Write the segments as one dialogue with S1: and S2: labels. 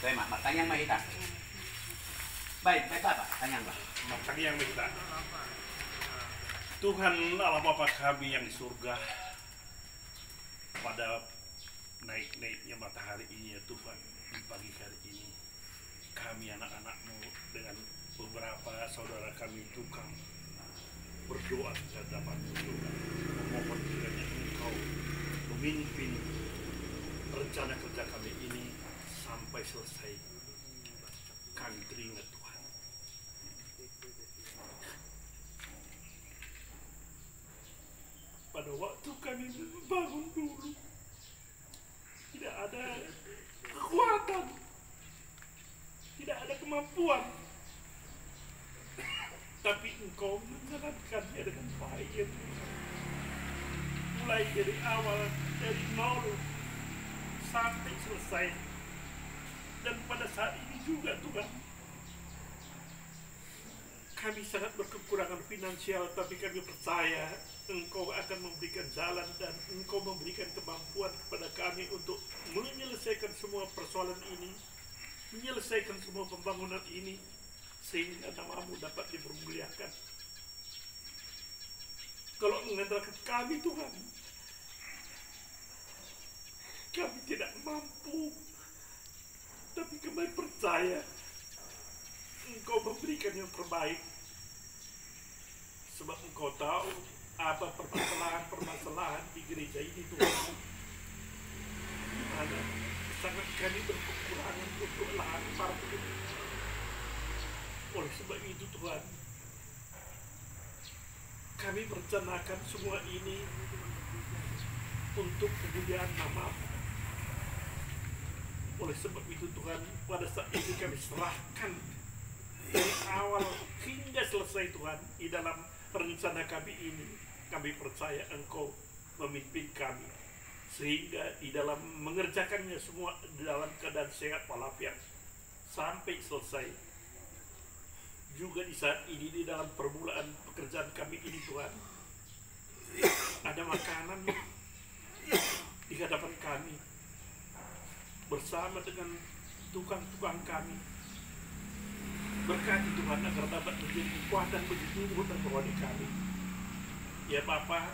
S1: Saya mak tanyang mah kita. Baik, Pak, tanyang Pak.
S2: Makanya yang kita. Tuhan Allah Bapa kami yang di surga, pada naik-naiknya matahari ini ya Tuhan, di pagi hari ini kami anak-anak-Mu dengan beberapa saudara kami tukang berdoa di hadapan-Mu Tuhan, memohon kiranya Engkau memimpin rencana kerja kami ini sampai selesai. Kami teringat Tuhan. Pada waktu kami bangun dulu, tidak ada kekuatan, tidak ada kemampuan, tapi Engkau menjalankannya dengan baik ya Tuhan. Mulai dari awal, dari nol sampai selesai, dan pada saat ini juga Tuhan, kami sangat berkekurangan finansial, tapi kami percaya Engkau akan memberikan jalan dan Engkau memberikan kemampuan kepada kami untuk menyelesaikan semua persoalan ini, menyelesaikan semua pembangunan ini, sehingga nama-Mu dapat dipermuliakan. Kalau mengandalkan kami Tuhan, kami tidak mampu, tapi kami percaya Engkau memberikan yang terbaik. Sebab Engkau tahu apa permasalahan-permasalahan di gereja ini Tuhan, di mana sangat kami berkekurangan untuk lahan parkir. Oleh sebab itu Tuhan, kami merencanakan semua ini untuk kemuliaan nama-Mu. Oleh sebab itu Tuhan, pada saat ini kami serahkan dari awal hingga selesai Tuhan di dalam rencana kami ini. Kami percaya Engkau memimpin kami, sehingga di dalam mengerjakannya semua dalam keadaan sehat walafiat sampai selesai. Juga di saat ini, di dalam permulaan pekerjaan kami ini Tuhan, ada makanan di hadapan kami bersama dengan tukang-tukang kami. Berkati Tuhan agar dapat menjadi kekuatan bagi tubuh dan rohani kami. Ya Bapa,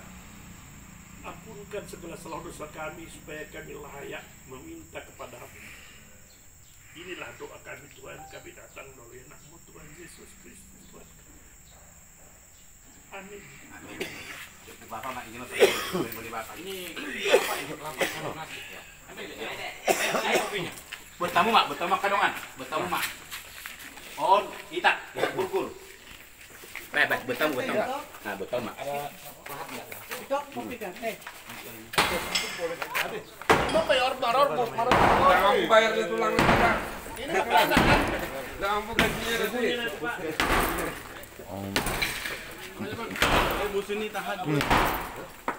S2: ampunkan segala salah dosa kami supaya kami layak meminta kepada-Mu. Inilah doa kami Tuhan, kami datang melalui anak-Mu Tuhan Yesus Kristus Tuhan. Amin.
S1: Amin. Bapak mak ini boleh Bapak. Ini apa ini? Kelapa nasi ya. Ayo kopinya. Bertamu mak, bertamu kadongan, bertamu mak. Oh, kita kurkur. Baik, bertamu. Nah, bertamu mak.
S3: Dok, kopi kan?
S4: Bapak ya order. Jangan bayar itu tulang kita. Ini perasaan. Jangan gajinya rezeki.
S1: Bus ini tahan.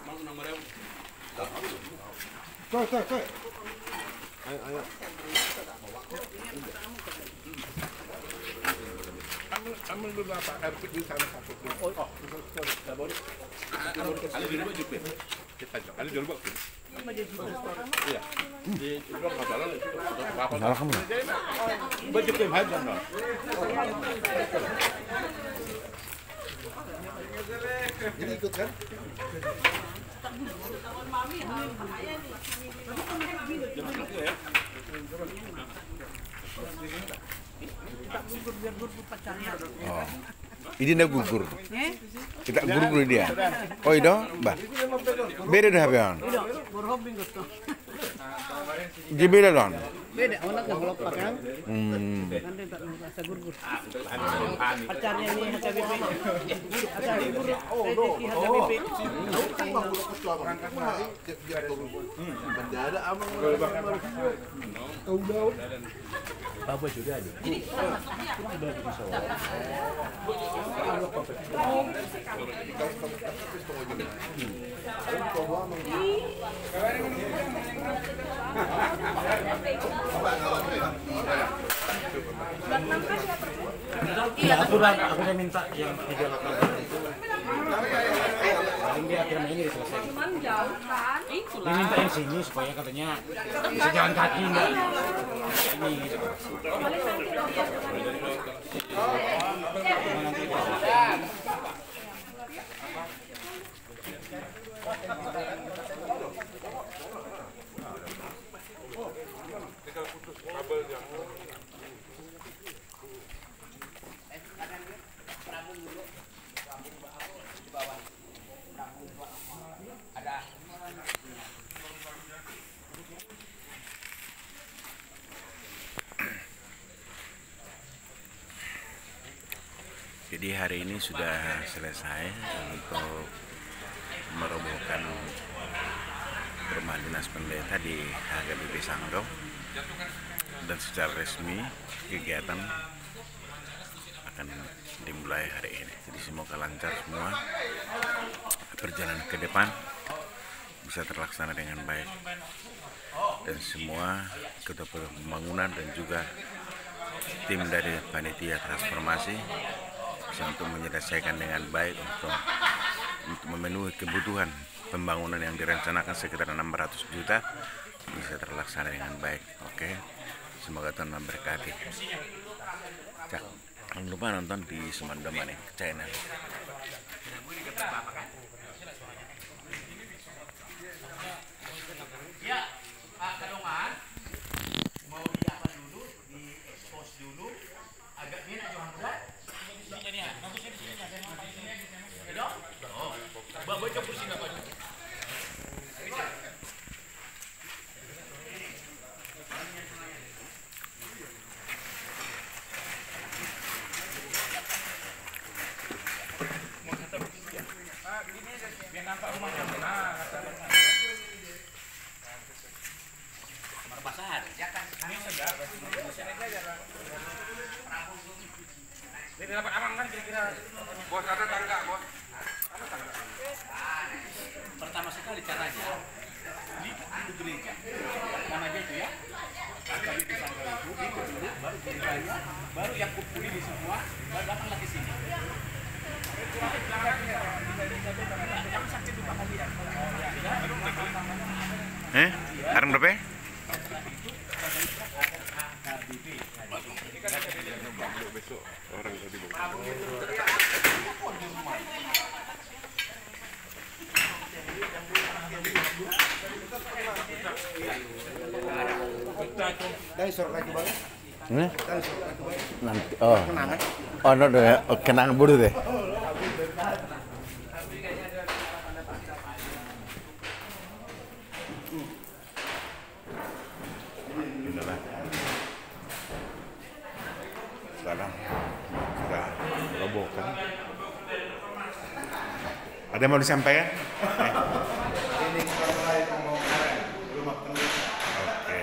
S1: Mau nomornya.
S4: Koi. Ayo. Ambil dulu apa? Air putih sana satu. Oh. Tidak boleh. Ada di rumah juga. Kita ada di rumah. Iya. Di rumah masalah itu. Masalah kamu. Baju kayak aja dong. Ini ikut kan?
S5: Oh. Ini nak gugur. Kita gugur dia. Oh itu, bah. Beda dah pion. Jadi beda dong.
S3: Beda, anak yang holok pakai. Nanti tak rasa gugur. Pacarnya ini HKBP. HKBP. HKBP.
S5: Apa sudah ada?
S6: Iya, aku udah minta yang 38 itu. Paling dia akhirnya ini selesai.
S7: Cuman jauh kan? Itu
S6: diminta yang sini supaya katanya bisa jalan kaki enggak ini gitu.
S5: Jadi hari ini sudah selesai untuk merobohkan rumah dinas pendeta di HKBP Sanggau, dan secara resmi kegiatan akan dimulai hari ini. Jadi semoga lancar semua, perjalanan ke depan bisa terlaksana dengan baik, dan semua ketua pembangunan dan juga tim dari panitia transformasi bisa untuk menyelesaikan dengan baik untuk memenuhi kebutuhan pembangunan yang direncanakan sekitar 600 juta bisa terlaksana dengan baik. Oke, semoga Tuhan memberkati. Jangan lupa nonton di Sumanda Mane channel.
S1: Ya, Pak Kadongan mau diapa dulu, di expose dulu, agak ini jangan buat. Baca kursi nggak baca? Biar nampak rumahnya. Kamar basahan. Ini saja. Ini dapat aman kan kira-kira? Bos ada tangga, bos. Ada tangga. Pertama sekali caranya di gereja. Namanya itu ya. HKBP Sanggau itu ikut dulu, baru gerejanya, baru yang kumpul ini semua, baru datang lagi sini.
S5: Sekarang berapa?
S4: Besok orang tadi
S5: Nanti, no, kenang buru deh. Sekarang sudah robohkan. Ada yang mau disampaikan? Ini rumah pendeta. Oke.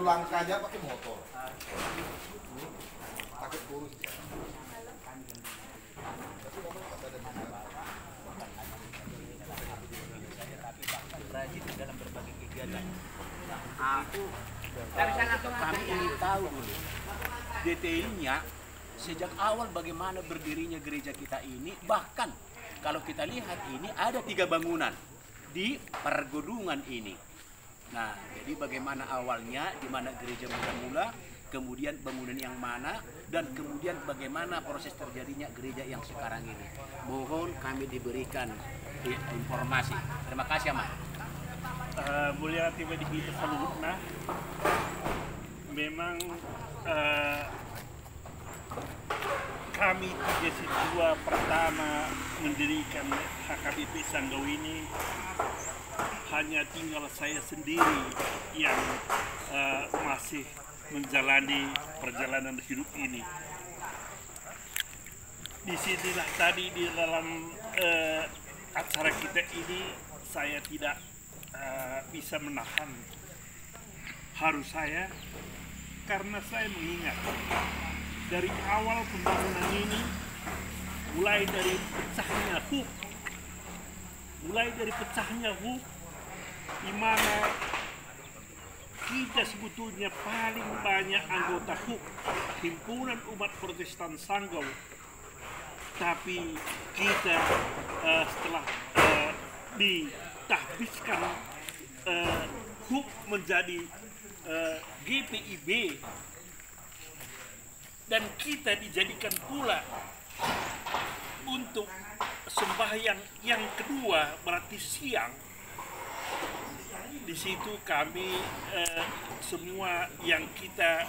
S7: Langkah aja pakai motor. Takut kurus.
S1: Rajin dalam berbagai kegiatan. Aku dari sana kami ingin tahu dulu detailnya sejak awal bagaimana berdirinya gereja kita ini. Bahkan kalau kita lihat ini ada 3 bangunan di pergudungan ini. Nah, jadi bagaimana awalnya, di mana gereja mula-mula, kemudian bangunan yang mana, dan kemudian bagaimana proses terjadinya gereja yang sekarang ini. Mohon kami diberikan informasi. Terima kasih, Aman.
S2: Mulia tiba di kita salutna. Memang kami 3 siswa pertama mendirikan HKBP Sanggau ini. Hanya tinggal saya sendiri yang masih menjalani perjalanan hidup ini. Disinilah tadi di dalam acara kita ini saya tidak bisa menahan harus saya, karena saya mengingat dari awal pembangunan ini, mulai dari pecahnya HUK, di mana kita sebetulnya paling banyak anggota HUK, Himpunan Umat Protestan Sanggau, tapi kita setelah ditahbiskan HUK menjadi GPIB, dan kita dijadikan pula untuk sembahyang yang kedua, berarti siang. Di situ kami semua yang kita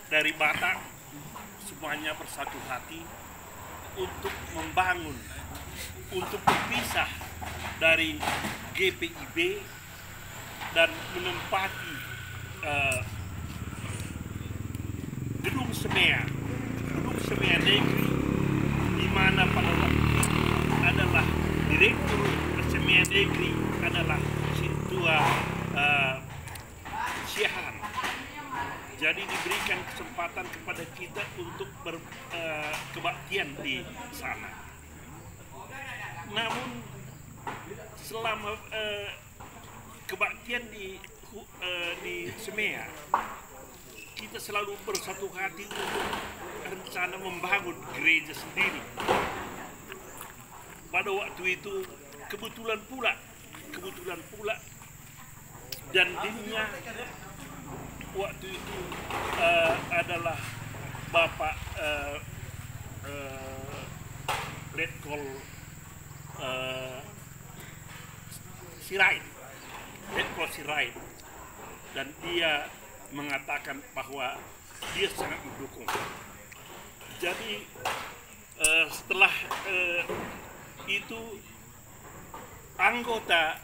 S2: dari Batak semuanya bersatu hati untuk membangun, untuk berpisah dari GPIB dan menempati Gedung Semea Negeri, di mana pada waktu itu adalah Direktur Semea Negeri adalah Sintua Syahan. Jadi diberikan kesempatan kepada kita untuk berkebaktian di sana. Namun selama kebaktian di Semea, kita selalu bersatu hati untuk rencana membangun gereja sendiri. Pada waktu itu kebetulan pula janjinya waktu itu adalah Bapak Letkol Sirait, dan dia mengatakan bahwa dia sangat mendukung. Jadi setelah itu anggota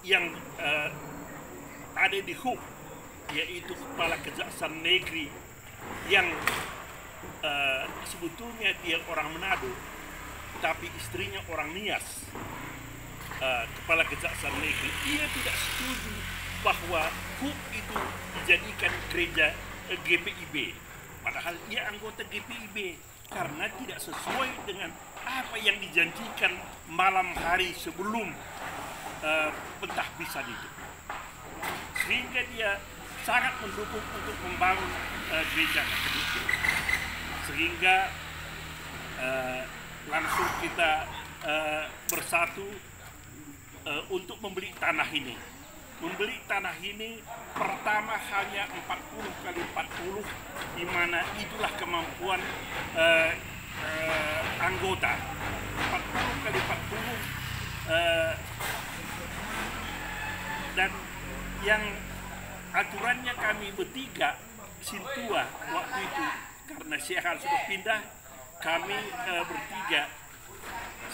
S2: yang ada di HUK, yaitu Kepala Kejaksaan Negeri yang sebetulnya dia orang Manado, tapi istrinya orang Nias, Kepala Kejaksaan Negeri, dia tidak setuju bahwa HUK itu dijadikan gereja GPIB, padahal dia anggota GPIB, karena tidak sesuai dengan apa yang dijanjikan malam hari sebelum pentahbisan itu. Sehingga dia sangat mendukung untuk membangun gereja Katolik. Sehingga langsung kita bersatu untuk membeli tanah ini. Membeli tanah ini pertama hanya 40 kali 40, di mana itulah kemampuan anggota. 40 kali 40 dan yang aturannya kami bertiga, Sintua waktu itu, karena Syekhan sudah pindah, kami bertiga,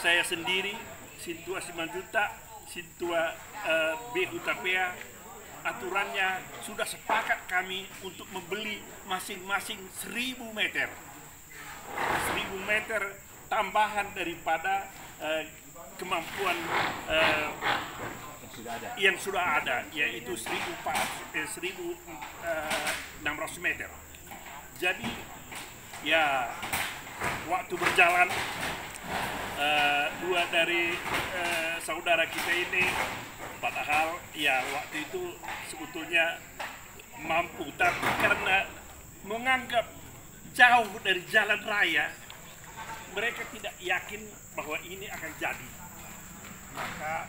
S2: saya sendiri, Sintua Simanjuntak, Sintua B. Hutapea, aturannya sudah sepakat kami untuk membeli masing-masing 1000 meter. 1000 meter tambahan daripada kemampuan yang sudah ada, yaitu 1600 meter. Jadi ya waktu berjalan, dua dari saudara kita ini, padahal ya waktu itu sebetulnya mampu, tapi karena menganggap jauh dari jalan raya, mereka tidak yakin bahwa ini akan jadi. Maka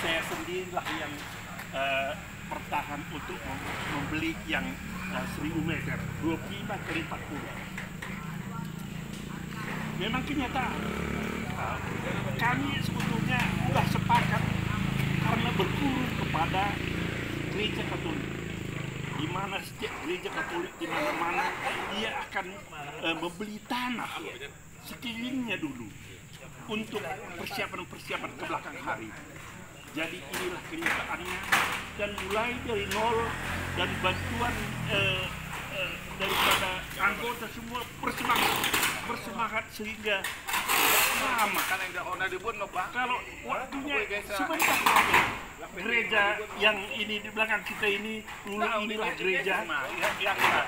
S2: saya sendirilah yang bertahan untuk membeli yang 1000 meter, 25 kali 40. Memang kenyataan. Kami sebetulnya sudah sepakat karena berguru kepada gereja Katolik, di mana setiap gereja Katolik di mana-mana dia akan membeli tanah sekelilingnya dulu untuk persiapan-persiapan ke belakang hari. Jadi inilah kenyataannya, dan mulai dari nol dan bantuan daripada anggota semua bersemangat sehingga lama. Kalau waktunya sebentar saja, gereja yang ini di belakang kita ini dulu inilah gereja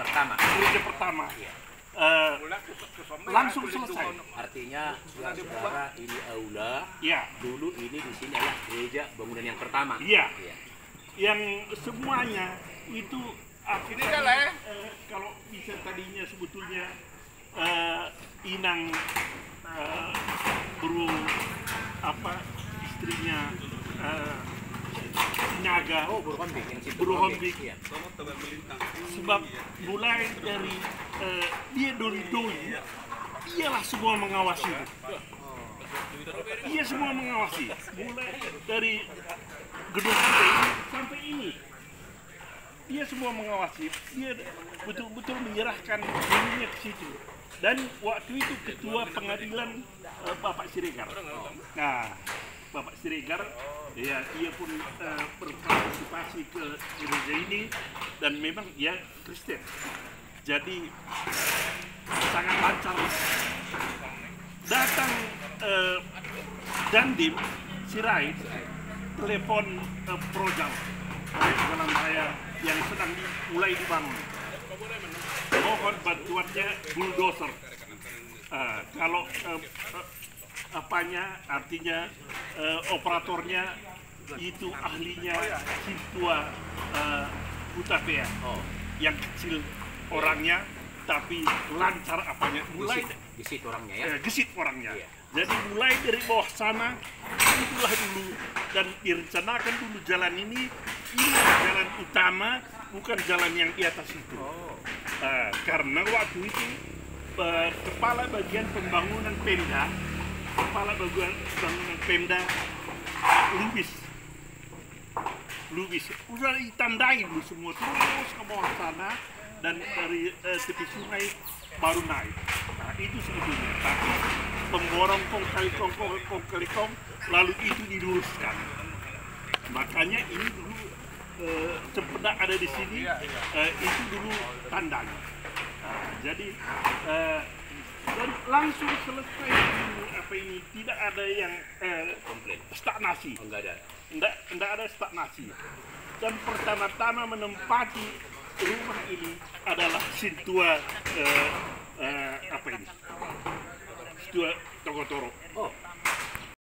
S2: pertama. Langsung selesai.
S1: Artinya ya saudara ini aula.
S2: Ya.
S1: Dulu ini di sini adalah gereja bangunan yang pertama.
S2: Iya. Yang semuanya itu kalau bisa tadinya sebetulnya Inang istrinya Naga Buruhonbik sebab mulai dari dia doi iyalah semua mengawasi, ia semua mengawasi mulai dari gedung kita ini sampai ini. Dia semua mengawasi, dia betul-betul menyerahkan dirinya ke situ. Dan waktu itu ketua pengadilan Bapak Siregar. Nah, Bapak Siregar, ya dia pun berpartisipasi ke gereja ini dan memang dia Kristen. Jadi sangat lancar. Datang Dandim Sirait, telepon Projal jalan raya yang sedang mulai dibangun. Mohon bantuannya bulldozer. Kalau artinya operatornya itu ahlinya Sintua Hutapea, yang kecil orangnya tapi lancar apanya. Mulai
S1: gesit orangnya ya.
S2: Gesit orangnya. Jadi mulai dari bawah sana itulah dulu, dan direncanakan dulu jalan ini jalan utama, bukan jalan yang di atas itu. Karena waktu itu kepala bagian pembangunan Pemda Lubis udah ditandai dulu semua terus ke bawah sana, dan dari tepi sungai baru naik. Nah, itu sebetulnya. Tapi pemborong kong kali kong lalu itu diluruskan. Makanya ini dulu cempedak ada di sini, itu dulu tandang. Jadi dan langsung selesai ini tidak ada yang stagnasi. Enggak ada stagnasi. Dan pertama-tama menempati rumah ini adalah Sintua Sintua Togotoro.